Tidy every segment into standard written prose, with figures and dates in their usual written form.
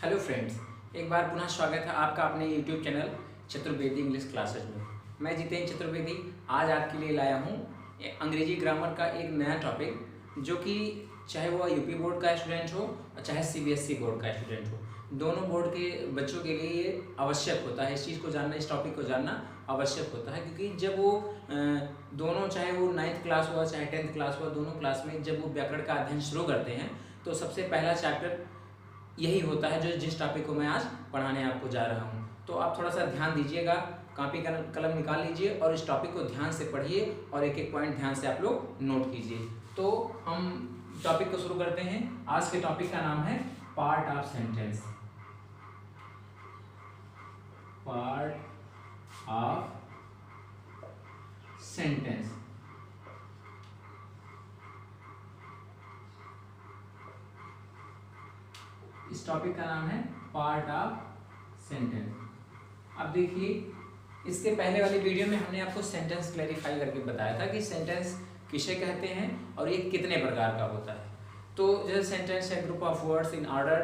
Hello friends, एक बार पुनः स्वागत है आपका अपने YouTube channel Chaturvedi English classes में। मैं जितेंद्र चतुर्वेदी आज आपके लिए लाया हूँ अंग्रेजी ग्रामर का एक नया टॉपिक, जो कि चाहे वह यूपी बोर्ड का स्टूडेंट हो और चाहे सीबीएसई बोर्ड का स्टूडेंट हो, दोनों बोर्ड के बच्चों के लिए ये आवश्यक होता है। इस चीज़ को जानना, इस टॉपिक को जानना आवश्यक होता है, क्योंकि जब वो दोनों, चाहे वो 9th क्लास हुआ चाहे 10th क्लास हुआ, दोनों क्लास में जब वो व्याकरण का अध्ययन शुरू करते हैं तो सबसे पहला चैप्टर यही होता है जो जिस टॉपिक को मैं आज पढ़ाने आपको जा रहा हूँ। तो आप थोड़ा सा ध्यान दीजिएगा, कॉपी कलम निकाल लीजिए और इस टॉपिक को ध्यान से पढ़िए और एक एक पॉइंट ध्यान से आप लोग नोट कीजिए। तो हम टॉपिक को शुरू करते हैं। आज के टॉपिक का नाम है part of sentence. Part of sentence. इस टॉपिक का नाम है पार्ट ऑफ सेंटेंस। अब देखिए, इसके पहले वाली वीडियो में हमने आपको सेंटेंस क्लैरिफाई करके बताया था कि सेंटेंस किसे कहते हैं और ये कितने प्रकार का होता है। तो जैसे सेंटेंस है group of words in order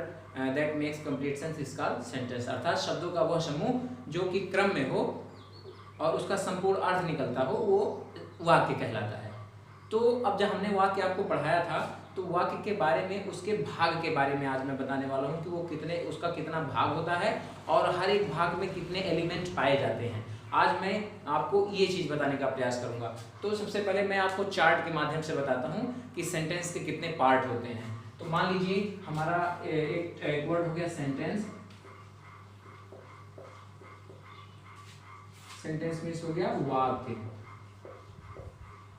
that makes complete sense is called sentence, अर्थात शब्दों का वह समूह जो कि क्रम में हो और उसका संपूर्ण अर्थ निकलता हो, वो वाक्य कहलाता है। तो अब जब हमने वाक्य आपको पढ़ाया था तो वाक्य के बारे में, उसके भाग के बारे में आज मैं बताने वाला हूँ कि वो उसका कितना भाग होता है और हर एक भाग में कितने एलिमेंट पाए जाते हैं। आज मैं आपको ये चीज़ बताने का प्रयास करूँगा। तो सबसे पहले मैं आपको चार्ट के माध्यम से बताता हूँ कि सेंटेंस के कितने पार्ट होते हैं। तो मान लीजिए हमारा एक वर्ड हो गया सेंटेंस। सेंटेंस मीन्स हो गया वाक्य।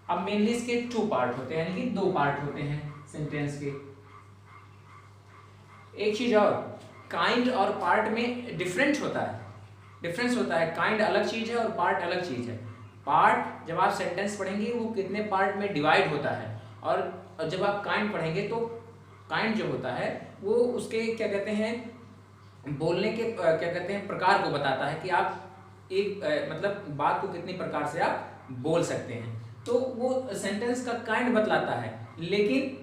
अब मेनली इसके 2 पार्ट होते हैं, यानी कि 2 पार्ट होते हैं सेंटेंस के। एक चीज और, काइंड और पार्ट में डिफरेंस होता है। काइंड अलग चीज है और पार्ट अलग चीज है। पार्ट जब आप सेंटेंस पढ़ेंगे वो कितने पार्ट में डिवाइड होता है, और जब आप काइंड पढ़ेंगे तो काइंड जो होता है वो उसके क्या कहते हैं, बोलने के क्या कहते हैं, प्रकार को बताता है कि आप एक मतलब बात को कितनी प्रकार से आप बोल सकते हैं। तो वो सेंटेंस का काइंड बतलाता है, लेकिन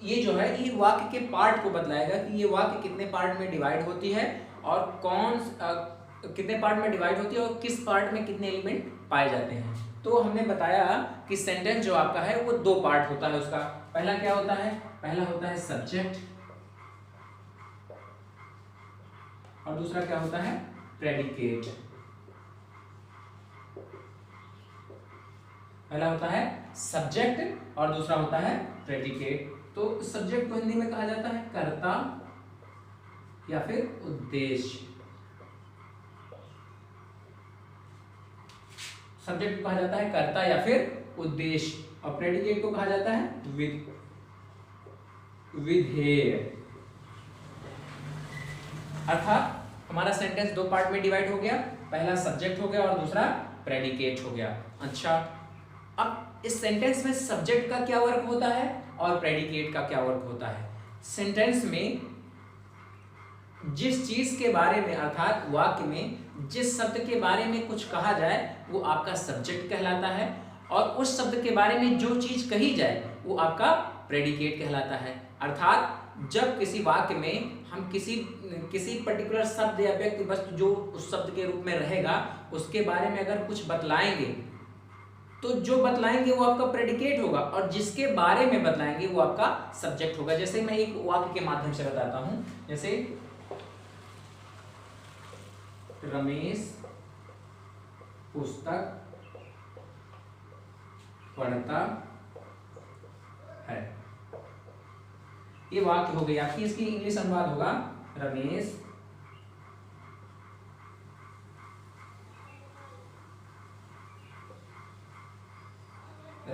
ये जो है ये वाक्य के पार्ट को बतलाएगा कि ये वाक्य कितने पार्ट में डिवाइड होती है और कितने पार्ट में डिवाइड होती है और किस पार्ट में कितने एलिमेंट पाए जाते हैं। तो हमने बताया कि सेंटेंस जो आपका है वो 2 पार्ट होता है उसका। पहला क्या होता है? पहला होता है सब्जेक्ट और दूसरा क्या होता है? प्रेडिकेट। पहला होता है सब्जेक्ट और दूसरा होता है प्रेडिकेट। तो सब्जेक्ट को हिंदी में कहा जाता है कर्ता या फिर उद्देश्य। सब्जेक्ट को कहा जाता है कर्ता या फिर उद्देश्य, और प्रेडिकेट को कहा जाता है विधेय। अर्थात हमारा सेंटेंस 2 पार्ट में डिवाइड हो गया, पहला सब्जेक्ट हो गया और दूसरा प्रेडिकेट हो गया। अच्छा, अब इस सेंटेंस में सब्जेक्ट का क्या वर्क होता है और प्रेडिकेट का क्या वर्क होता है? सेंटेंस में जिस चीज के बारे में, अर्थात वाक्य में जिस शब्द के बारे में कुछ कहा जाए वो आपका सब्जेक्ट कहलाता है, और उस शब्द के बारे में जो चीज कही जाए वो आपका प्रेडिकेट कहलाता है। अर्थात जब किसी वाक्य में हम किसी पर्टिकुलर शब्द या व्यक्ति वस्तु जो उस शब्द के रूप में रहेगा उसके बारे में अगर कुछ बतलाएंगे तो जो बतलाएंगे वो आपका प्रेडिकेट होगा, और जिसके बारे में बतलाएंगे वो आपका सब्जेक्ट होगा। जैसे मैं एक वाक्य के माध्यम से बताता हूं, जैसे रमेश पुस्तक पढ़ता है, ये वाक्य हो गया। आपकी इसकी इंग्लिश अनुवाद होगा Ramesh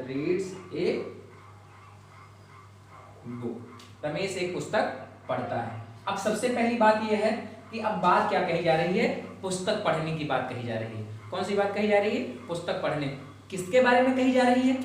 reads a book. Ramesh एक पुस्तक पढ़ता है। अब सबसे पहली बात यह है कि अब बात क्या कही जा रही है? पुस्तक पढ़ने की बात कही जा रही है। कौन सी बात कही जा रही है? पुस्तक पढ़ने। किसके बारे में कही जा रही है?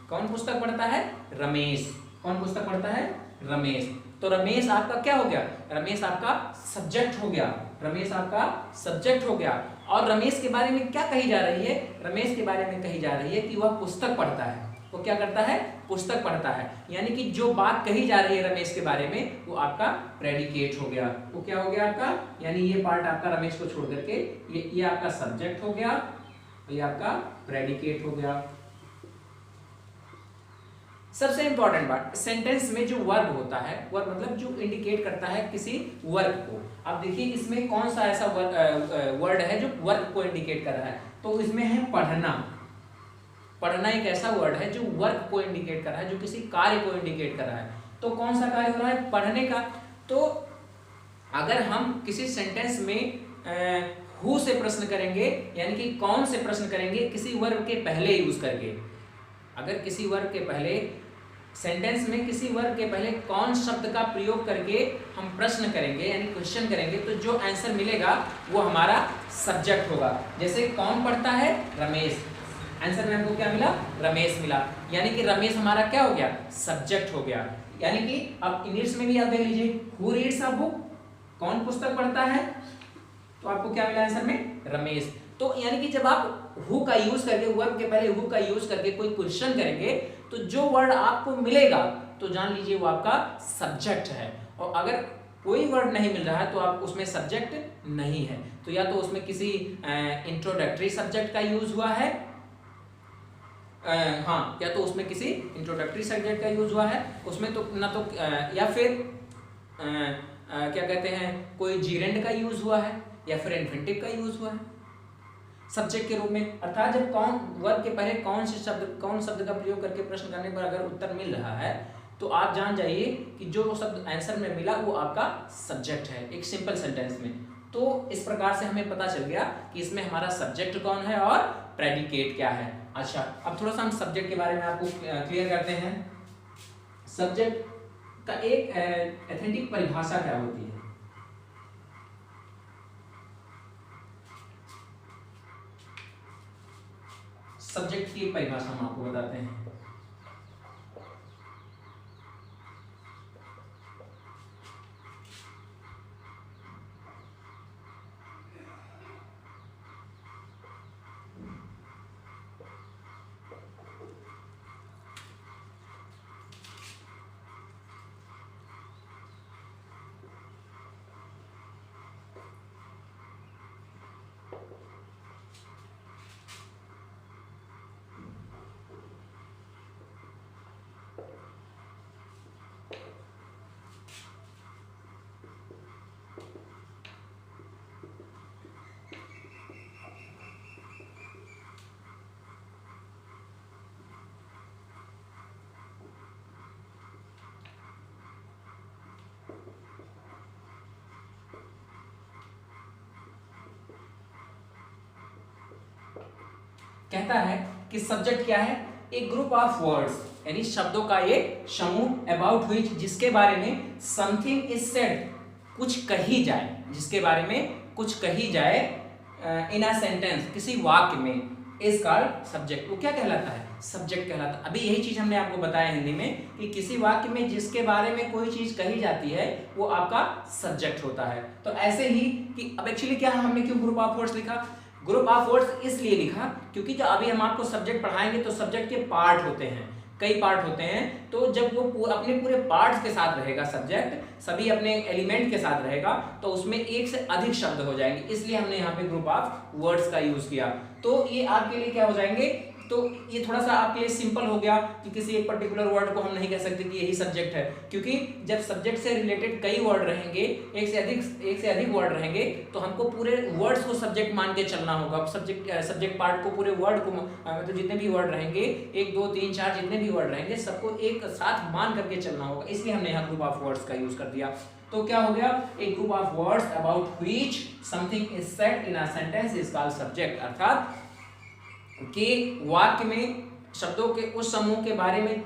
कौन पुस्तक पढ़ता है? रमेश। कौन पुस्तक पढ़ता है? रमेश। तो रमेश आपका क्या हो गया? रमेश आपका सब्जेक्ट हो गया। रमेश आपका सब्जेक्ट हो गया। और रमेश के बारे में क्या कही जा रही है? रमेश के बारे में कही जा रही है कि वह पुस्तक पढ़ता है। वो क्या करता है, पुस्तक पढ़ता है। यानी कि जो बात कही जा रही है रमेश के बारे में वो आपका प्रेडिकेट हो गया। वो क्या हो गया आपका, यानी ये पार्ट आपका रमेश को छोड़ करके ये आपका सब्जेक्ट हो गया, ये आपका प्रेडिकेट हो गया। सबसे इंपॉर्टेंट बात, सेंटेंस में जो वर्ब होता है, वर्ब मतलब जो इंडिकेट करता है किसी वर्क को। अब देखिए इसमें कौन सा ऐसा वर्ड है जो वर्क को इंडिकेट कर रहा है, तो इसमें है पढ़ना। पढ़ना एक ऐसा वर्ड है जो वर्क को इंडिकेट कर रहा है, जो किसी कार्य को इंडिकेट कर रहा है। तो कौन सा कार्य हो रहा है, पढ़ने का। तो अगर हम किसी सेंटेंस में हु से प्रश्न करेंगे, यानी कि कौन से प्रश्न करेंगे, किसी वर्ब के पहले यूज करके, अगर किसी वर्ब के पहले सेंटेंस में किसी वर्ब के पहले कौन शब्द का प्रयोग करके हम प्रश्न करेंगे यानी क्वेश्चन करेंगे, तो जो आंसर मिलेगा वो हमारा सब्जेक्ट होगा। जैसे कौन पढ़ता है, रमेश, आंसर में हमको क्या मिला, रमेश मिला, यानी कि रमेश हमारा क्या हो गया, सब्जेक्ट हो गया। यानी कि अब इंग्लिश में भी आप देख लीजिए, हु रीड्स अ बुक, कौन पुस्तक पढ़ता है, तो आपको क्या मिला आंसर में, रमेश। तो यानी कि जब आप हु का यूज करके, वर्ब के पहले हु का यूज करके कोई क्वेश्चन करेंगे, तो जो वर्ड आपको मिलेगा तो जान लीजिए वो आपका सब्जेक्ट है। और अगर कोई वर्ड नहीं मिल रहा है तो आप उसमें सब्जेक्ट नहीं है, तो या तो उसमें किसी इंट्रोडक्टरी सब्जेक्ट का यूज हुआ है, हाँ, या तो उसमें किसी इंट्रोडक्टरी सब्जेक्ट का यूज हुआ है, उसमें तो ना तो या फिर क्या कहते हैं, कोई जीरेंड का यूज हुआ है, या फिर इन्फिनिटिव का यूज हुआ है सब्जेक्ट के रूप में। अर्थात जब कौन वर्ब के पहले कौन शब्द का प्रयोग करके प्रश्न करने पर अगर उत्तर मिल रहा है, तो आप जान जाइए कि जो शब्द आंसर में मिला वो आपका सब्जेक्ट है, एक सिंपल सेंटेंस में। तो इस प्रकार से हमें पता चल गया कि इसमें हमारा सब्जेक्ट कौन है और प्रेडिकेट क्या है। अच्छा, अब थोड़ा सा हम सब्जेक्ट के बारे में आपको क्लियर करते हैं। सब्जेक्ट का एक एथेंटिक परिभाषा क्या होती है। सब्जेक्ट की परिभाषा हम आपको बताते हैं। कहता है कि सब्जेक्ट क्या है, एक ग्रुप ऑफ वर्ड्स, यानी शब्दों का एक समूह, अबाउट व्हिच, जिसके बारे में समथिंग इज सेड, कुछ कही जाए, जिसके बारे में कुछ कही जाए, इन अ सेंटेंस, किसी वाक्य में, इज कॉल्ड सब्जेक्ट। वो क्या कहलाता है, सब्जेक्ट कहलाता है। अभी यही चीज हमने आपको बताया हिंदी में कि किसी वाक्य में जिसके बारे में कोई चीज कही जाती है वो आपका सब्जेक्ट होता है। तो ऐसे ही कि अब एक्चुअली क्या हमने क्यों ग्रुप ऑफ वर्ड्स लिखा, ग्रुप ऑफ वर्ड्स इसलिए लिखा क्योंकि जो अभी हम आपको सब्जेक्ट पढ़ाएंगे तो सब्जेक्ट के पार्ट होते हैं, कई पार्ट होते हैं, तो जब वो अपने पूरे पार्ट्स के साथ रहेगा, सब्जेक्ट सभी अपने एलिमेंट के साथ रहेगा, तो उसमें एक से अधिक शब्द हो जाएंगे, इसलिए हमने यहाँ पे ग्रुप ऑफ वर्ड्स का यूज किया। तो ये आपके लिए क्या हो जाएंगे, तो ये थोड़ा सा आपके लिए सिंपल हो गया कि किसी एक पर्टिकुलर वर्ड को हम नहीं कह सकते कि यही सब्जेक्ट है, क्योंकि जब सब्जेक्ट से रिलेटेड कई वर्ड रहेंगे, एक से अधिक वर्ड रहेंगे, तो हमको पूरे वर्ड्स को सब्जेक्ट मान के चलना होगा। सब्जेक्ट पार्ट को, पूरे वर्ड को, मतलब जितने भी वर्ड रहेंगे, 1 2 3 4 जितने भी वर्ड रहेंगे, सबको एक साथ मान करके चलना होगा, इसलिए हमने यहाँ ग्रुप ऑफ वर्ड्स का यूज कर दिया। तो क्या हो गया, एक group of words about which something is said in a sentence is called subject. अर्थात कि वाक्य में शब्दों के उस समूह के बारे में,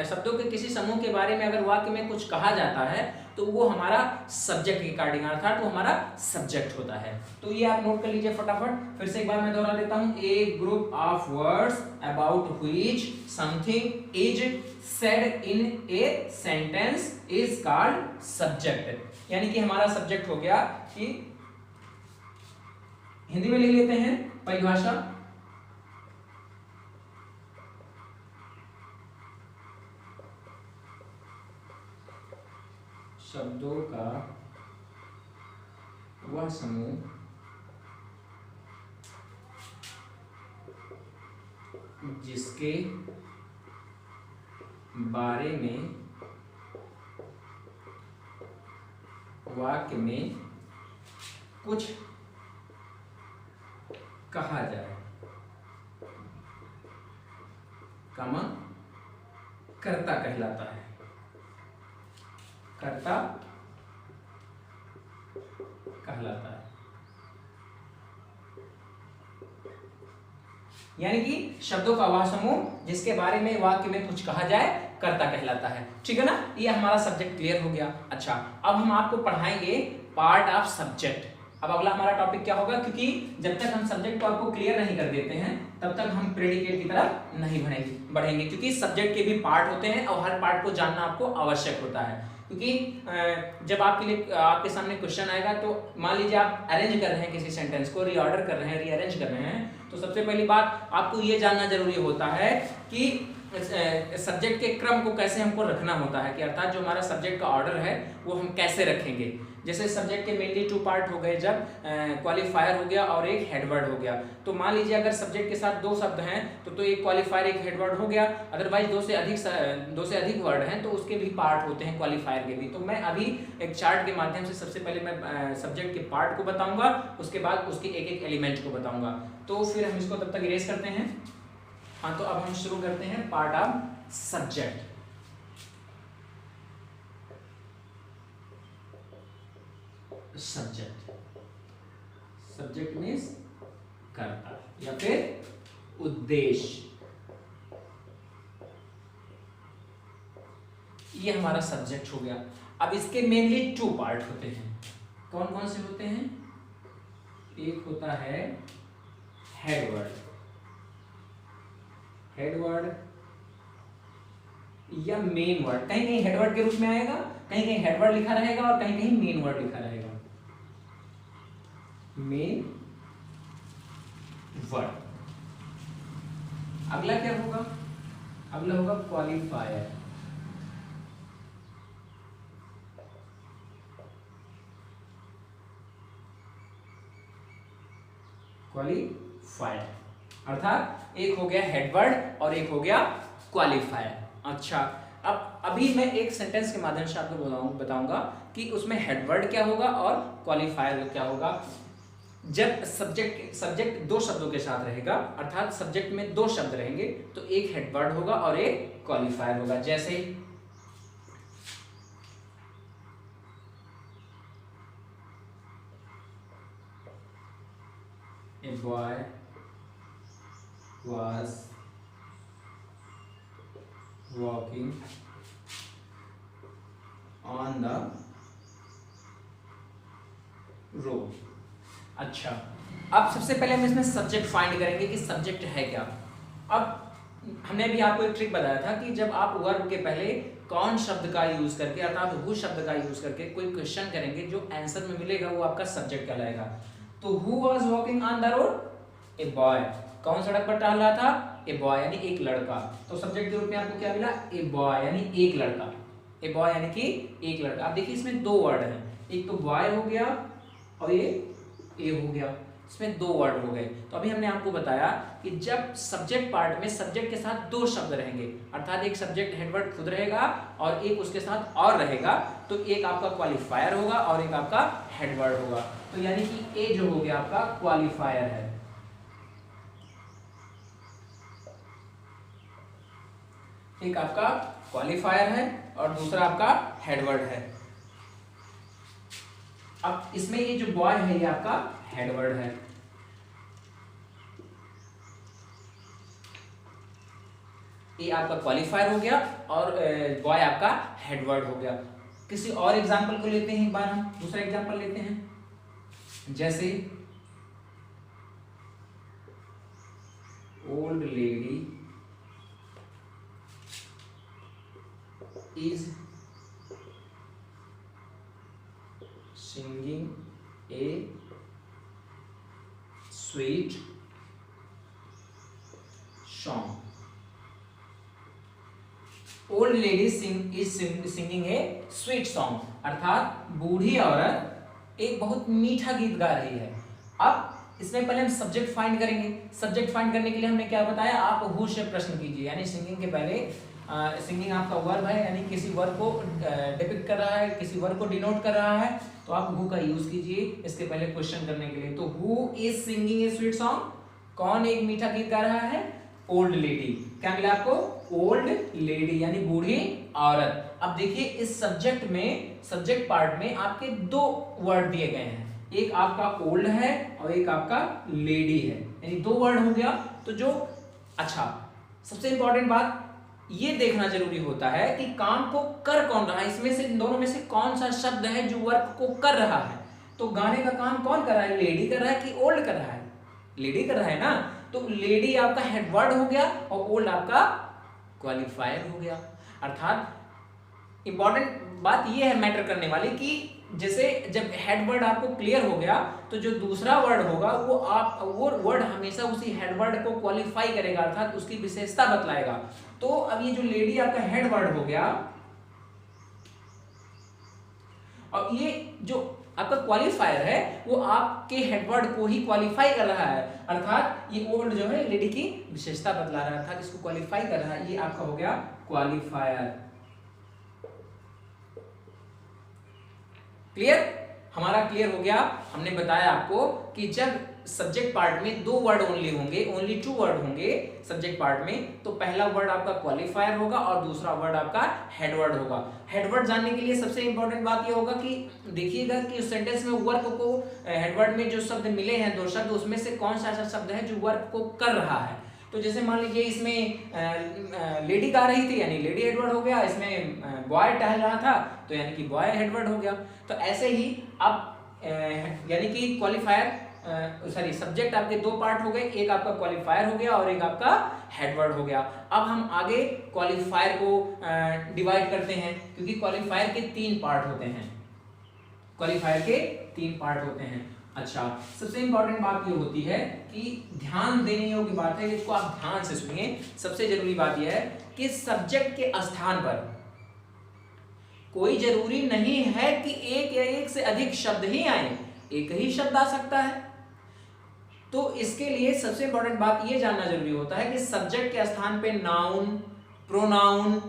शब्दों के किसी समूह के बारे में अगर वाक्य में कुछ कहा जाता है तो वो हमारा सब्जेक्ट के अकॉर्डिंग, अर्थात वो हमारा सब्जेक्ट होता है। तो ये आप नोट कर लीजिए फटाफट, फिर से एक बार मैं दोहरा देता हूं। A group of words about which something is said in a sentence is called subject. यानी कि हमारा सब्जेक्ट हो गया, कि हिंदी में ले लेते हैं परिभाषा। शब्दों का वह समूह जिसके बारे में वाक्य में कुछ कहा जाए, कमा कर्ता कहलाता है। कर्ता कहलाता है, यानी कि शब्दों का वह समूह जिसके बारे में वाक्य में कुछ कहा जाए कर्ता कहलाता है। ठीक है ना, ये हमारा सब्जेक्ट क्लियर हो गया। अच्छा, अब हम आपको पढ़ाएंगे पार्ट ऑफ सब्जेक्ट। अब अगला हमारा टॉपिक क्या होगा, क्योंकि जब तक हम सब्जेक्ट को आपको क्लियर नहीं कर देते हैं तब तक हम प्रेडिकेट की तरफ नहीं बढ़ेंगे, क्योंकि सब्जेक्ट के भी पार्ट होते हैं और हर पार्ट को जानना आपको आवश्यक होता है। क्योंकि जब आपके लिए आपके सामने क्वेश्चन आएगा तो मान लीजिए आप अरेंज कर रहे हैं किसी सेंटेंस को, रीऑर्डर कर रहे हैं, रीअरेंज कर रहे हैं, तो सबसे पहली बात आपको ये जानना जरूरी होता है कि सब्जेक्ट के क्रम को कैसे हमको रखना होता है, कि अर्थात जो हमारा सब्जेक्ट का ऑर्डर है वो हम कैसे रखेंगे। जैसे सब्जेक्ट के मेनली 2 पार्ट हो गए, जब क्वालिफायर हो गया और एक हेडवर्ड हो गया। तो मान लीजिए अगर सब्जेक्ट के साथ 2 शब्द हैं तो एक क्वालिफायर एक हेडवर्ड हो गया। अदरवाइज 2 से अधिक वर्ड हैं तो उसके भी पार्ट होते हैं, क्वालिफायर के भी। तो मैं अभी एक चार्ट के माध्यम से सबसे पहले मैं सब्जेक्ट के पार्ट को बताऊंगा, उसके बाद उसके एक एक एलिमेंट को बताऊंगा। तो फिर हम इसको तब तक इरेज करते हैं। हाँ, तो अब हम शुरू करते हैं part of subject. Subject means कर्ता या फिर उद्देश्य। ये हमारा सब्जेक्ट हो गया। अब इसके मेनली 2 पार्ट होते हैं। कौन कौन से होते हैं? एक होता है हेडवर्ड या मेन वर्ड। कहीं कहीं हेडवर्ड के रूप में आएगा, कहीं कहीं हेडवर्ड लिखा रहेगा और कहीं कहीं मेन वर्ड लिखा रहेगा। Main word. अगला क्या होगा? अगला होगा क्वालिफायर। अर्थात एक हो गया हेडवर्ड और एक हो गया क्वालिफायर। अच्छा, अब अभी मैं एक सेंटेंस के माध्यम से आपको बताऊंगा कि उसमें हेडवर्ड क्या होगा और क्वालिफायर क्या होगा। जब सब्जेक्ट 2 शब्दों के साथ रहेगा, अर्थात सब्जेक्ट में 2 शब्द रहेंगे, तो एक हेडवर्ड होगा और एक क्वालिफायर होगा। जैसे a boy was walking on the road। अच्छा, अब सबसे पहले हम इसमें सब्जेक्ट फाइंड करेंगे कि सब्जेक्ट है क्या। अब हमने भी आपको एक ट्रिक बताया था कि जब आप वर्ब के पहले कौन शब्द का यूज करके, अर्थात हु शब्द का यूज करके कोई क्वेश्चन करेंगे, जो आंसर में मिलेगा वो आपका सब्जेक्ट कहलाएगा। तो who was walking on the road? A boy. कौन सड़क पर टहल रहा था? ए बॉय, यानी एक लड़का। तो सब्जेक्ट के रूप में आपको क्या मिला? ए बॉय, यानी एक लड़का। ए बॉय यानी कि एक लड़का। अब देखिए इसमें 2 वर्ड हैं, एक तो बॉय हो गया और ये ए हो गया। इसमें 2 वर्ड हो गए। तो अभी हमने आपको बताया कि जब सब्जेक्ट पार्ट में सब्जेक्ट के साथ 2 शब्द रहेंगे, अर्थात एक सब्जेक्ट हेडवर्ड खुद रहेगा और एक उसके साथ और रहेगा, तो एक आपका क्वालिफायर होगा और एक आपका हेडवर्ड होगा। तो यानी कि ए जो हो गया आपका क्वालिफायर है, एक आपका क्वालिफायर है और दूसरा आपका हेडवर्ड है। अब इसमें ये जो बॉय है ये आपका हेडवर्ड है। ये आपका क्वालिफायर हो गया और बॉय आपका हेडवर्ड हो गया। किसी और एग्जांपल को लेते हैं, एक बार हम दूसरा एग्जांपल लेते हैं। जैसे old lady is singing a sweet song। Old lady is singing A sweet song, अर्थात बूढ़ी औरत एक बहुत मीठा गीत गा रही है। अब इसमें पहले हम सब्जेक्ट फाइंड करेंगे। सब्जेक्ट फाइंड करने के लिए हमने क्या बताया, आप हु से प्रश्न कीजिए, यानी सिंगिंग के पहले सिंगिंग आपका वर्ब है, यानी किसी वर्ब को डिपिक्ट कर रहा है, किसी वर्ब को डिनोट कर रहा है, तो आप हु का यूज कीजिए इसके पहले क्वेश्चन करने के लिए। तो who is singing A sweet song, कौन एक मीठा गीत गा रहा है, ओल्ड लेडी। क्या मिला आपको, ओल्ड लेडी यानी बूढ़ी औरत। अब देखिए इस सब्जेक्ट में, सब्जेक्ट पार्ट में आपके दो वर्ड दिए गए हैं, एक आपका ओल्ड है और एक आपका लेडी है, यानी दो वर्ड हो गया। तो जो अच्छा सबसे इंपॉर्टेंट बात ये देखना जरूरी होता है कि काम को कर कौन रहा है, इसमें से इन दोनों में से कौन सा शब्द है जो वर्क को कर रहा है। तो गाने का काम कौन कर रहा है, लेडी कर रहा है कि ओल्ड कर रहा है, लेडी कर रहा है ना। तो लेडी आपका हेडवर्ड हो गया और ओल्ड आपका क्वालिफायर हो गया। अर्थात इंपॉर्टेंट बात ये है मैटर करने वाली कि जैसे जब हेडवर्ड आपको क्लियर हो गया तो जो दूसरा वर्ड होगा वो वर्ड हमेशा उसी हेडवर्ड को क्वालिफाई करेगा, अर्थात उसकी विशेषता बतलाएगा। तो अब ये जो लेडी आपका हेडवर्ड हो गया और ये जो आपका क्वालिफायर है वो आपके हेडवर्ड को ही क्वालिफाई कर रहा है, अर्थात ये ओल्ड जो है लेडी की विशेषता बतला रहा है, अर्थात इसको क्वालिफाई कर रहा है, ये आपका हो गया क्वालिफायर। क्लियर, हमारा क्लियर हो गया। हमने बताया आपको कि जब सब्जेक्ट पार्ट में दो वर्ड ओनली होंगे, ओनली टू वर्ड होंगे सब्जेक्ट पार्ट में, तो पहला वर्ड आपका क्वालिफायर होगा और दूसरा वर्ड आपका हेडवर्ड होगा। हेडवर्ड जानने के लिए सबसे इंपॉर्टेंट बात ये होगा कि देखिएगा कि उस सेंटेंस में वर्क को हेडवर्ड में जो शब्द मिले हैं, दो शब्द, उसमें से कौन सा ऐसा शब्द है जो वर्क को कर रहा है। तो जैसे मान लीजिए इसमें लेडी गा रही थी यानी लेडी हेडवर्ड हो गया, इसमें बॉय टहल रहा था तो यानी कि बॉय हेडवर्ड हो गया। तो ऐसे ही अब यानी कि क्वालिफायर सॉरी सब्जेक्ट आपके दो पार्ट हो गए, एक आपका क्वालिफायर हो गया और एक आपका हेडवर्ड हो गया। अब हम आगे क्वालिफायर को डिवाइड करते हैं, क्योंकि क्वालिफायर के तीन पार्ट होते हैं, क्वालिफायर के तीन पार्ट होते हैं। अच्छा, सबसे इंपॉर्टेंट बात ये होती है कि ध्यान देने योग्य बात है, इसको आप ध्यान से सुनिए। सबसे जरूरी बात यह है कि सब्जेक्ट के स्थान पर कोई जरूरी नहीं है कि एक या एक से अधिक शब्द ही आए, एक ही शब्द आ सकता है। तो इसके लिए सबसे इंपॉर्टेंट बात यह जानना जरूरी होता है कि सब्जेक्ट के स्थान पे नाउन, प्रोनाउन,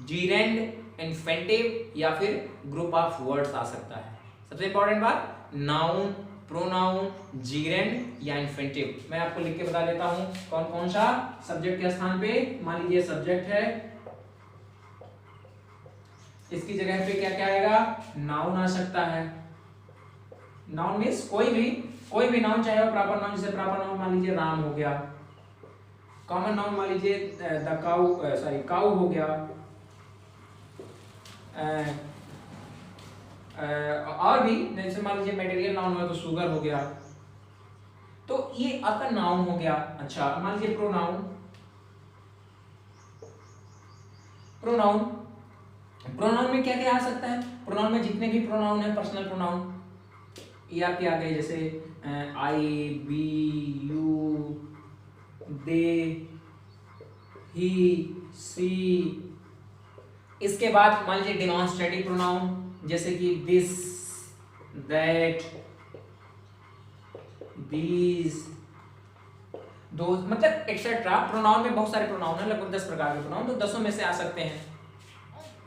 जीरेंड, इन्फेंटिव या फिर ग्रुप ऑफ वर्ड्स आ सकता है। सबसे इंपॉर्टेंट बात, नाउन, प्रोनाउन, जीरेंड या इन्फेंटिव। मैं आपको लिख के बता देता हूं कौन कौन सा सब्जेक्ट के स्थान पे। मान लीजिए सब्जेक्ट है, इसकी जगह पे क्या क्या आएगा, नाउन आ सकता है। नाउन मीन्स कोई भी नाउन, चाहे वो प्रॉपर नाउन, जैसे प्रॉपर नाउन मान लीजिए राम हो गया, कॉमन नाउन मान लीजिए द काऊ, सॉरी काऊ हो गया, और भी जैसे मान लीजिए मटेरियल नाउन हो तो शुगर हो गया। तो ये आपका नाउन हो गया। अच्छा, मान लीजिए प्रोनाउन में क्या क्या आ सकता है। प्रोनाउन में जितने भी प्रोनाउन है, पर्सनल प्रोनाउन ये आपके आ गए, जैसे आई, बी, यू, दे, ही, सी। इसके बाद मान लीजिए डिमॉन्स्ट्रेटिव प्रोनाउन, जैसे कि दिस, दैट, दीज, दोज, मतलब एक्सेट्रा। प्रोनाउन में बहुत सारे प्रोनाउन है, लगभग 10 प्रकार के प्रोनाउन, तो 10 में से आ सकते हैं।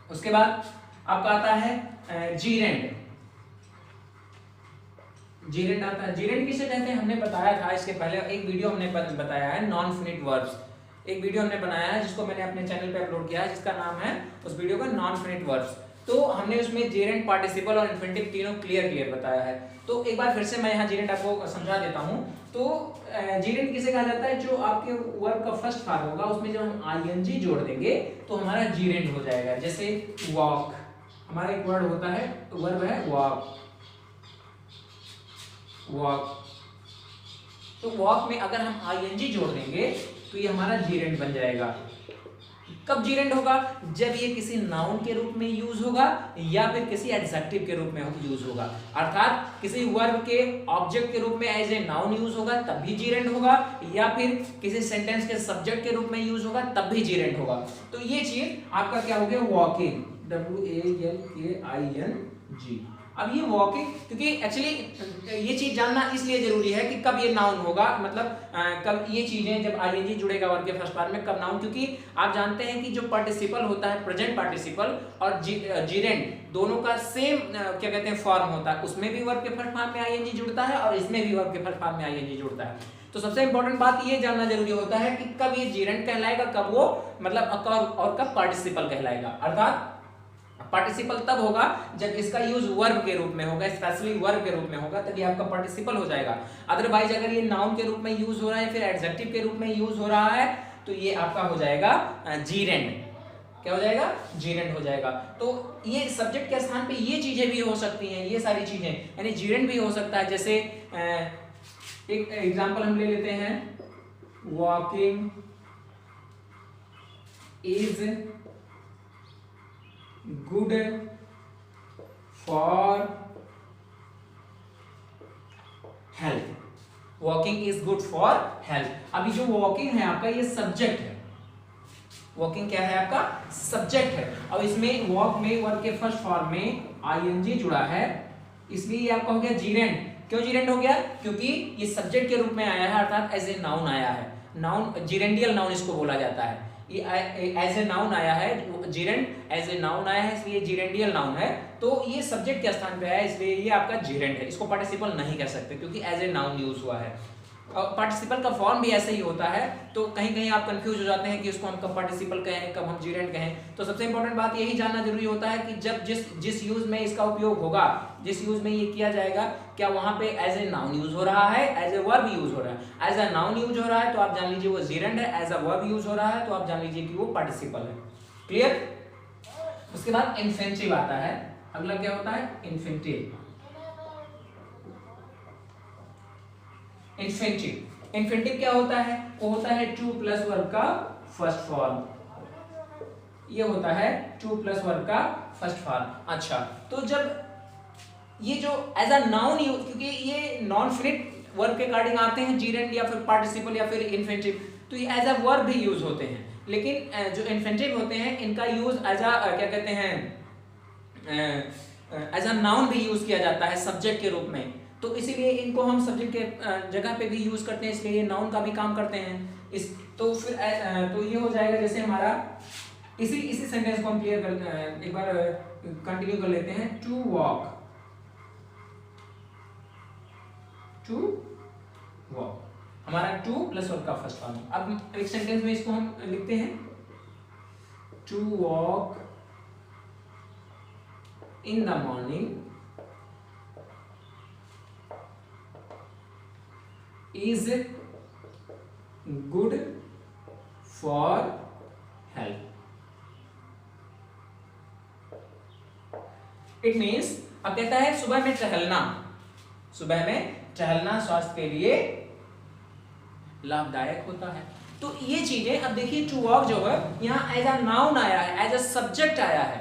उसके बाद आपका आता है जीरेंड। जीरेंड आता है, जीरेंड किसे कहते हैं हमने बताया था इसके पहले, एक वीडियो हमने बताया है नॉन फिनिट वर्ब्स, एक वीडियो हमने बनाया है जिसको मैंने अपने चैनल पे अपलोड किया है, जिसका नाम है उस वीडियो का नॉन फिनिट वर्ब्स। तो हमने उसमें जीरेंड, पार्टिसिपल और इन्फिनिटिव तीनों क्लियर बताया है। तो एक बार फिर से मैं यहाँ जीरेंड आपको समझा देता हूँ। तो जीरेंड किसे कहा जाता है, जो आपके वर्ब का फर्स्ट फॉर्म होगा उसमें जब हम आईएनजी जोड़ देंगे तो हमारा जीरेंड हो जाएगा। जैसे वॉक, हमारा एक वर्ड होता है, वर्ब है वॉक, तो वॉक में अगर हम आईएनजी जोड़ देंगे तो ये हमारा जीरेंड बन जाएगा। कब जीरेंड होगा? जब ये किसी नाउन के रूप में यूज होगा या फिर किसी एडजेक्टिव के रूप में यूज होगा। अर्थात किसी वर्ब के ऑब्जेक्ट के रूप में एज ए नाउन यूज होगा तब भी जीरेंड होगा, या फिर किसी सेंटेंस के सब्जेक्ट के रूप में यूज होगा तब भी जीरेंड होगा। तो ये चीज आपका क्या हो गया? Walking, WALKING। अब ये वॉकिंग, क्योंकि एक्चुअली ये चीज जानना इसलिए जरूरी है कि कब ये नाउन होगा, मतलब कब ये चीजें जब आईएनजी जुड़ेगा वर्ब के फर्स्ट पार्ट में, कब नाउन। क्योंकि आप जानते हैं कि जो पार्टिसिपल होता है, प्रेजेंट पार्टिसिपल और जीरेंड दोनों का सेम क्या कहते हैं फॉर्म होता है। उसमें भी वर्ब के फर्स्ट पार्ट में आईएनजी जुड़ता है और इसमें भी वर्ब के फर्स्ट पार्ट में आईएनजी जुड़ता है। तो सबसे इंपॉर्टेंट बात ये जानना जरूरी होता है कि कब ये जीरेंड कहलाएगा, कब वो मतलब और कब पार्टिसिपल कहलाएगा। अर्थात पार्टिसिपल तब होगा जब इसका यूज वर्ब के रूप में होगा, स्पेशली वर्ब के रूप में होगा, तभी आपका पार्टिसिपल हो जाएगा। अदरवाइज अगर ये नाउन के रूप में यूज हो रहा है, फिर एडजेक्टिव के रूप में यूज हो रहा है, तो ये आपका हो जाएगा जीरेंड। क्या हो जाएगा? जीरेंड हो जाएगा। तो ये सब्जेक्ट के स्थान पे ये चीजें भी हो सकती हैं, ये सारी चीजें, यानी जीरेंड भी हो सकता है। जैसे एक एग्जांपल हम ले लेते हैं, walking is good for health. Walking is good for health. अभी जो वॉकिंग है आपका, ये सब्जेक्ट है। वॉकिंग क्या है? आपका सब्जेक्ट है। अब इसमें वॉक में वर्ब के फर्स्ट फॉर्म में आईएनजी जुड़ा है, इसलिए ये आपका हो गया जीरेंड। क्यों जीरेंड हो गया? क्योंकि ये सब्जेक्ट के रूप में आया है, अर्थात एज ए नाउन आया है। नाउन, जीरेंडियल नाउन इसको बोला जाता है। ये एज ए नाउन आया है, जीरेंड एज ए नाउन आया है, इसलिए जीरेंडियल नाउन है। तो ये सब्जेक्ट के स्थान पे आया है, इसलिए ये आपका जीरेंड है। इसको पार्टिसिपल नहीं कह सकते क्योंकि एज ए नाउन यूज हुआ है। और पार्टिसिपल का फॉर्म भी ऐसे ही होता है, तो कहीं कहीं आप कंफ्यूज हो जाते हैं कि उसको हम कब पार्टिसिपल कहें, कब हम जीरेंड कहें। तो सबसे इंपॉर्टेंट बात यही जानना जरूरी होता है कि जब जिस यूज में इसका उपयोग होगा, जिस यूज में ये किया जाएगा, क्या वहां पे एज ए नाउन यूज हो रहा है, एज ए वर्ब यूज हो रहा है। एज ए नाउन यूज हो रहा है तो आप जान लीजिए वो जीरेंड है, एज ए वर्ब यूज हो रहा है तो आप जान लीजिए कि वो पार्टिसिपल है। क्लियर? उसके बाद इन्फिनिटिव आता है। अगला क्या होता है? इन्फिनिटिव। इन्फिनिटिव इन्फिनिटिव क्या होता है? वो होता है टू प्लस वर्ब का फर्स्ट फॉर्म। ये होता है टू प्लस वर्ब का फर्स्ट फॉर्म। अच्छा, तो जब ये जो एज अ नाउन यूज, क्योंकि ये नॉन फिनिट वर्ब के अकॉर्डिंग आते हैं, जीरेंड या फिर पार्टिसिपल या फिर इन्फिनिटिव, तो ये एज अ वर्ब भी यूज होते हैं। लेकिन जो इन्फिनिटिव होते हैं इनका यूज एज अ क्या कहते हैं, एज अ नाउन भी यूज किया जाता है सब्जेक्ट के रूप में। तो इसीलिए इनको हम सब्जेक्ट के जगह पे भी यूज करते हैं, इसलिए ये नाउन का भी काम करते हैं। इस तो फिर तो ये हो जाएगा जैसे हमारा इसी सेंटेंस को हम क्लियर कर एक बार कंटिन्यू कर लेते हैं। टू वॉक, टू वॉक हमारा टू प्लस वर्ब का फर्स्ट फॉर्म। अब एक सेंटेंस में इसको हम लिखते हैं, to walk in the morning is good for health. It means, अब कहता है सुबह में टहलना, सुबह में टहलना स्वास्थ्य के लिए लाभदायक होता है। तो ये चीजें, अब देखिए टू वॉक जो है यहाँ एज अ नाउन आया है, एज अ सब्जेक्ट आया है,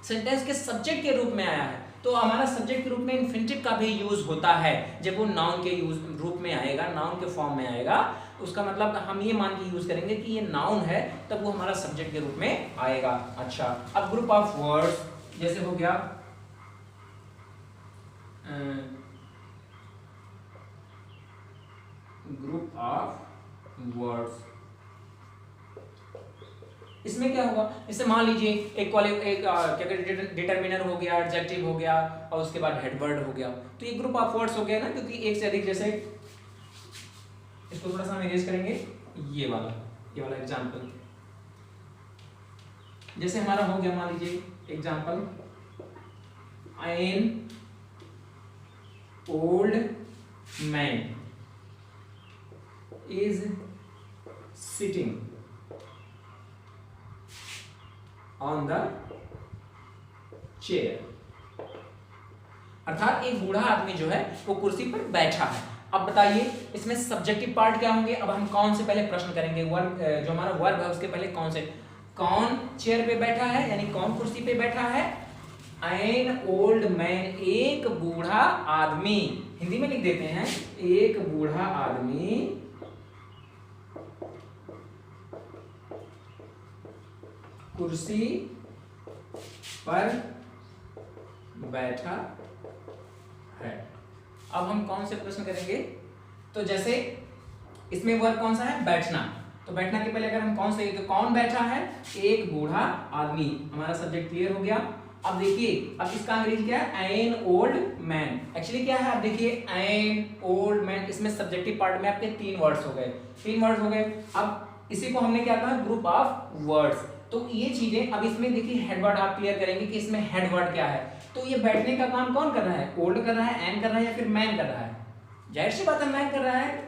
सेंटेंस के सब्जेक्ट के रूप में आया है। तो हमारा सब्जेक्ट के रूप में इन्फिनिटिव का भी यूज होता है जब वो नाउन के रूप में आएगा, नाउन के फॉर्म में आएगा। उसका मतलब हम ये मान के यूज करेंगे कि ये नाउन है, तब वो हमारा सब्जेक्ट के रूप में आएगा। अच्छा, अब ग्रुप ऑफ वर्ड्स जैसे हो गया ग्रुप ऑफ वर्ड्स, इसमें क्या होगा? इससे मान लीजिए एक क्या कहते हैं डिटरमिनर हो गया, एडजेक्टिव हो गया और उसके बाद हेडवर्ड हो गया। तो ये ग्रुप ऑफ वर्ड्स हो गया ना, क्योंकि एक से अधिक, जैसे इसको थोड़ा सा हम इरेज करेंगे, ये वाला एग्जांपल, जैसे हमारा हो गया मान लीजिए example, an old man is sitting on the chair. अर्थात एक बूढ़ा आदमी जो है वो कुर्सी पर बैठा है। अब बताइए इसमें सब्जेक्टिव पार्ट क्या होंगे? अब हम कौन से पहले प्रश्न करेंगे? वर्ब, जो हमारा वर्ब है उसके पहले कौन से? कौन चेयर पे बैठा है, यानी कौन कुर्सी पे बैठा है? एन ओल्ड मैन, एक बूढ़ा आदमी। हिंदी में लिख देते हैं, एक बूढ़ा आदमी कुर्सी पर बैठा है। अब हम कौन से प्रश्न करेंगे? तो जैसे इसमें वर्ब कौन सा है? बैठना। तो बैठना के पहले अगर हम कौन से, तो कौन बैठा है? एक बूढ़ा आदमी। हमारा सब्जेक्ट क्लियर हो गया। अब देखिए, अब इसका अंग्रेजी क्या है? An old man. एक्चुअली क्या है? आप देखिए, एन ओल्ड मैन, इसमें सब्जेक्टिव पार्ट में आपके 3 वर्ड्स हो गए, 3 वर्ड्स हो गए। अब इसी को हमने क्या कहा? Group of words. तो ये चीजें, अब इसमें देखिए हेड वर्ड आप क्लियर करेंगे कि इसमें हेड वर्ड क्या है। तो ये बैठने का काम कौन कर रहा है? ओल्ड कर रहा है, एन कर रहा है, या फिर मैन कर रहा है? जाहिर सी बात है मैन कर रहा है,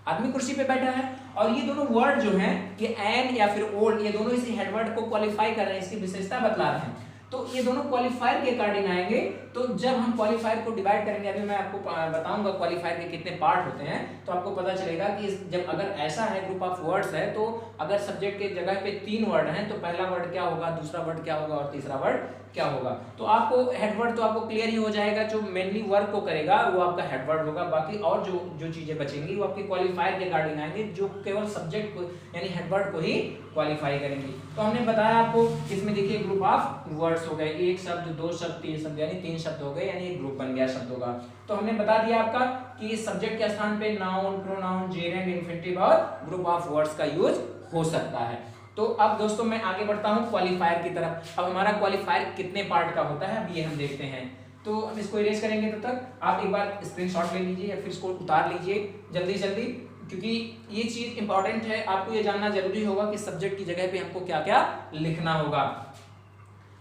आदमी कुर्सी पे बैठा है। और ये दोनों वर्ड जो हैं, ये एन या फिर ओल्ड, ये दोनों इसी हेड वर्ड को क्वालिफाई कर रहे हैं, इसकी विशेषता बतला रहे हैं। तो ये दोनों क्वालिफायर के अकॉर्डिंग आएंगे। तो जब हम क्वालिफायर को डिवाइड करेंगे, अभी मैं आपको बताऊंगा क्वालिफायर के कितने पार्ट होते हैं, तो आपको पता चलेगा कि जब अगर ऐसा है ग्रुप ऑफ वर्ड्स है, तो अगर सब्जेक्ट के जगह पे 3 वर्ड हैं, तो पहला वर्ड क्या होगा, दूसरा वर्ड क्या होगा और तीसरा वर्ड क्या होगा। तो आपको हेडवर्ड तो आपको क्लियर ही हो जाएगा, जो मेनली वर्क को करेगा वो आपका हेडवर्ड होगा। बाकी और जो चीजें बचेंगी वो आपके क्वालिफायर के अकॉर्डिंग आएंगे, जो केवल सब्जेक्ट को यानी हेडवर्ड को ही क्वालिफाई करेंगे। तो हमने बताया आपको, इसमें देखिए ग्रुप ऑफ वर्ड्स हो गए, एक शब्द, 2 शब्द, 3 शब्द, यानी 3 शब्द हो गए, यानी एक ग्रुप बन गया शब्दों का। तो हमने बता दिया आपका कि सब्जेक्ट के स्थान पे नाउन, प्रोनाउन, जेरेंड, इन्फिनेटिव और ग्रुप ऑफ वर्ड्स का यूज हो सकता है। तो अब दोस्तों मैं आगे बढ़ता हूं क्वालिफायर की तरफ। अब हमारा क्वालिफायर कितने पार्ट का होता है, अब ये हम देखते हैं। तो हम इसको इरेज करेंगे, तब तक आप एक बार स्क्रीनशॉट ले लीजिए या फिर इसको उतार लीजिए जल्दी जल्दी, क्योंकि ये चीज इंपॉर्टेंट है। आपको ये जानना जरूरी होगा कि सब्जेक्ट की जगह पे हमको क्या क्या लिखना होगा।